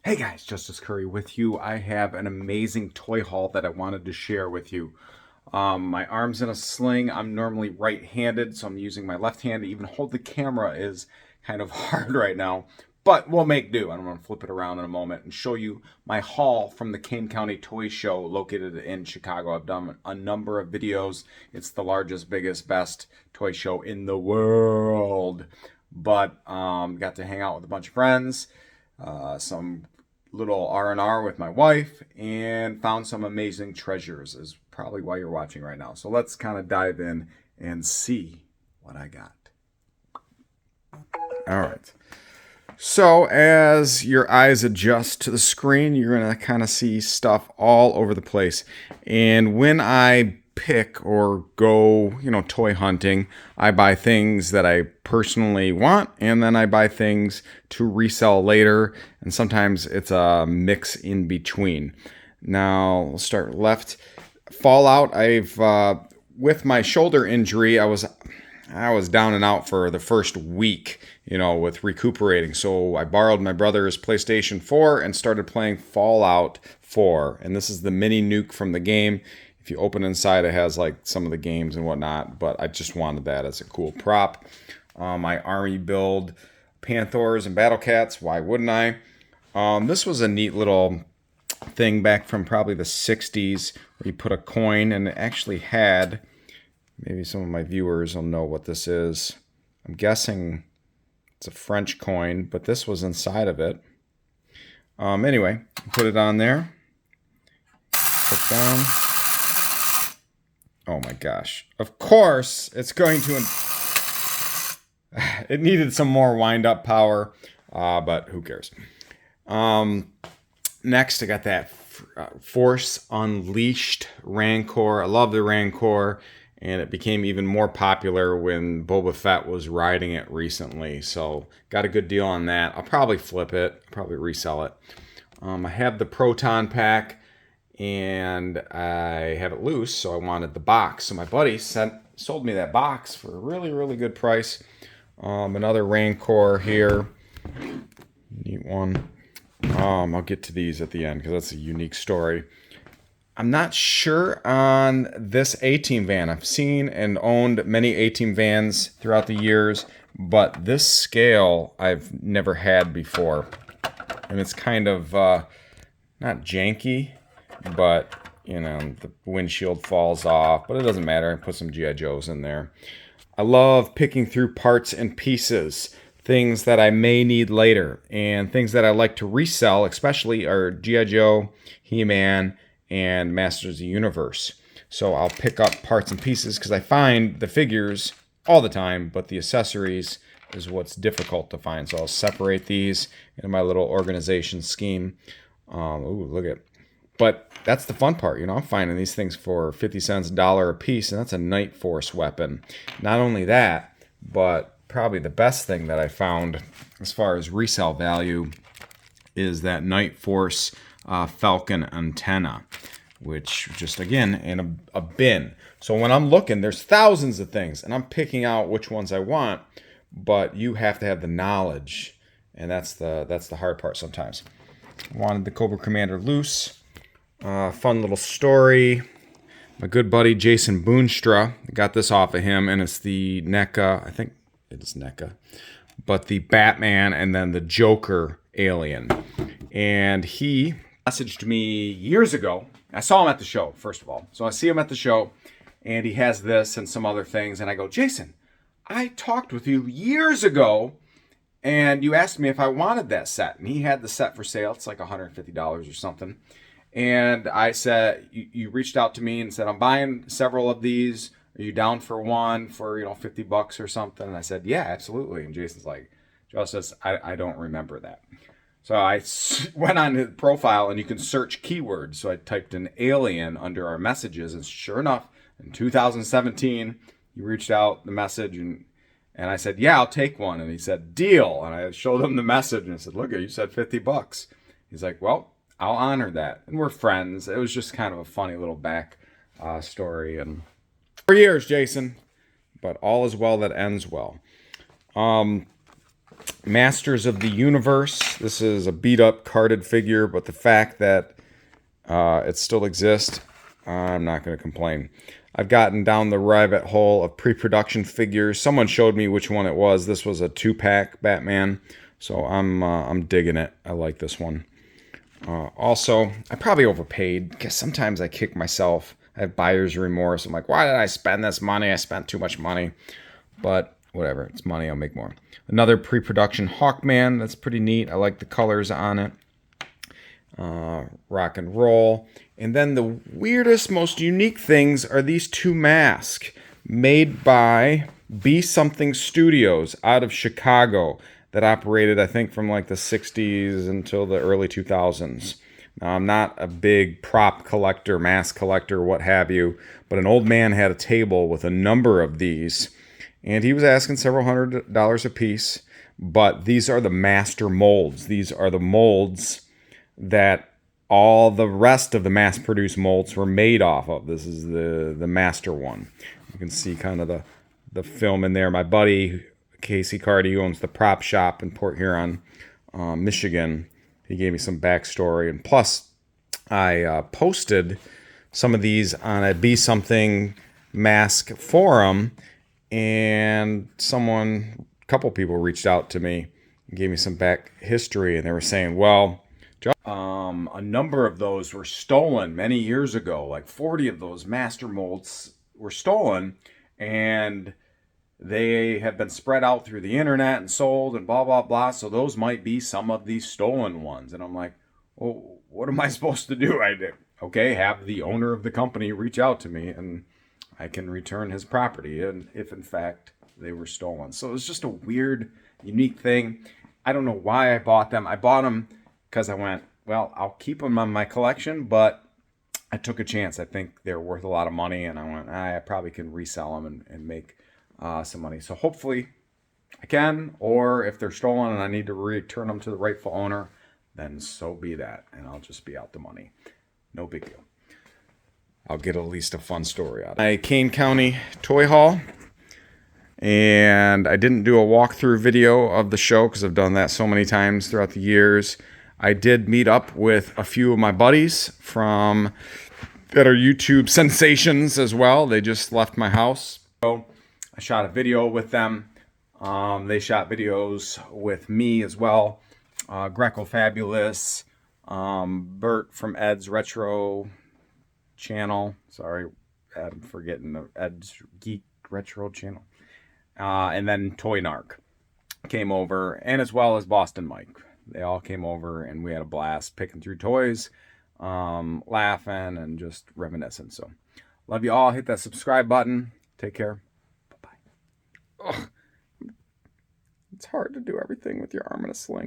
Hey guys, Justice Curry with you. I have an amazing toy haul that I wanted to share with you. My arm's in a sling. I'm normally right-handed, so I'm using my left hand to even hold the camera is kind of hard right now. But we'll make do. I'm going to flip it around in a moment and show you my haul from the Kane County Toy Show located in Chicago. I've done a number of videos. It's the largest, biggest, best toy show in the world. But got to hang out with a bunch of friends. Some little R&R with my wife, and found some amazing treasures is probably why you're watching right now. So let's kind of dive in and see what I got. All right. So as your eyes adjust to the screen, you're going to kind of see stuff all over the place. And when I pick or go, toy hunting, I buy things that I personally want, and then I buy things to resell later, and sometimes it's a mix in between. Now, we'll start left. Fallout, with my shoulder injury, I was down and out for the first week, with recuperating. So I borrowed my brother's PlayStation 4 and started playing Fallout 4. And this is the mini nuke from the game. If you open inside, it has like some of the games and whatnot, but I just wanted that as a cool prop. My army build, Panthers and Battle Cats, why wouldn't I? This was a neat little thing back from probably the 60s where you put a coin, and it actually had, maybe some of my viewers will know what this is. I'm guessing it's a French coin, but this was inside of it. Anyway, put it on there. Put down. Oh my gosh. Of course, it's going to... It needed some more wind-up power, but who cares? Next, I got that Force Unleashed Rancor. I love the Rancor, and it became even more popular when Boba Fett was riding it recently. So, got a good deal on that. I'll probably flip it, probably resell it. I have the Proton Pack, and I have it loose, so I wanted the box. So my buddy sold me that box for a really, really good price. Another Rancor here. Neat one. I'll get to these at the end because that's a unique story. I'm not sure on this A-Team van. I've seen and owned many A-Team vans throughout the years, but this scale I've never had before. And it's kind of not janky, but the windshield falls off, but it doesn't matter. I put some G.I. Joes in there. I love picking through parts and pieces, things that I may need later, and things that I like to resell, especially are G.I. Joe, He-Man, and Masters of the Universe. So I'll pick up parts and pieces because I find the figures all the time, but the accessories is what's difficult to find. So I'll separate these in my little organization scheme. Ooh, look at... But that's the fun part, I'm finding these things for 50 cents, $1 a piece, and that's a Night Force weapon. Not only that, but probably the best thing that I found as far as resale value is that Night Force Falcon antenna, which just, again, in a bin. So when I'm looking, there's thousands of things, and I'm picking out which ones I want, but you have to have the knowledge, and that's the hard part sometimes. Wanted the Cobra Commander loose. Fun little story. My good buddy Jason Boonstra got this off of him, and it's the NECA, I think it is NECA, but the Batman and then the Joker alien. And he messaged me years ago. I saw him at the show, first of all. So I see him at the show, and he has this and some other things, and I go, Jason, I talked with you years ago, and you asked me if I wanted that set. And he had the set for sale. It's like $150 or something. And I said, you reached out to me and said, I'm buying several of these. Are you down for one for, $50 or something? And I said, yeah, absolutely. And Jason's like, Justice, I don't remember that. So I went on his profile, and you can search keywords. So I typed in alien under our messages. And sure enough, in 2017, he reached out the message, and I said, yeah, I'll take one. And he said, deal. And I showed him the message, and I said, look, you said $50. He's like, well, I'll honor that. And we're friends. It was just kind of a funny little back story. And 4 years, Jason. But all is well that ends well. Masters of the Universe. This is a beat-up carded figure, but the fact that it still exists, I'm not going to complain. I've gotten down the rabbit hole of pre-production figures. Someone showed me which one it was. This was a 2-pack Batman, so I'm digging it. I like this one. Also, I probably overpaid because sometimes I kick myself. I have buyer's remorse. I'm like, why did I spend this money? I spent too much money. But whatever, it's money. I'll make more. Another pre-production Hawkman. That's pretty neat. I like the colors on it. Rock and roll. And then the weirdest, most unique things are these 2 masks made by Be Something Studios out of Chicago that operated, I think, from like the 60s until the early 2000s. Now, I'm not a big prop collector, mask collector, what have you, but an old man had a table with a number of these, and he was asking several $100s a piece. But these are the master molds. These are the molds that all the rest of the mass-produced molds were made off of. This is the master one. You can see kind of the film in there. My buddy, Casey Carty, who owns the prop shop in Port Huron, Michigan, he gave me some backstory. And plus, I posted some of these on a Be Something mask forum, and a couple people reached out to me and gave me some back history, and they were saying, well, a number of those were stolen many years ago. Like 40 of those master molds were stolen, and they have been spread out through the internet and sold and blah, blah, blah. So those might be some of these stolen ones. And I'm like, well, what am I supposed to do? Okay, have the owner of the company reach out to me and I can return his property, and if in fact they were stolen. So it was just a weird, unique thing. I don't know why I bought them. I bought them because I went, well, I'll keep them on my collection, but I took a chance. I think they're worth a lot of money, and I went, I probably can resell them and make some money. So hopefully I can, or if they're stolen and I need to return them to the rightful owner, then so be that, and I'll just be out the money. No big deal. I'll get at least a fun story out of it. Kane County Toy Hall, and I didn't do a walkthrough video of the show because I've done that so many times throughout the years. I did meet up with a few of my buddies that are YouTube sensations as well. They just left my house. So I shot a video with them. They shot videos with me as well. Greco Fabulous, Bert from Ed's Retro channel. Sorry, I'm forgetting the Ed's Geek Retro channel. And then Toy Narc came over, and as well as Boston Mike. They all came over, and we had a blast picking through toys, laughing, and just reminiscing. So, love you all. Hit that subscribe button. Take care. Bye-bye. It's hard to do everything with your arm in a sling.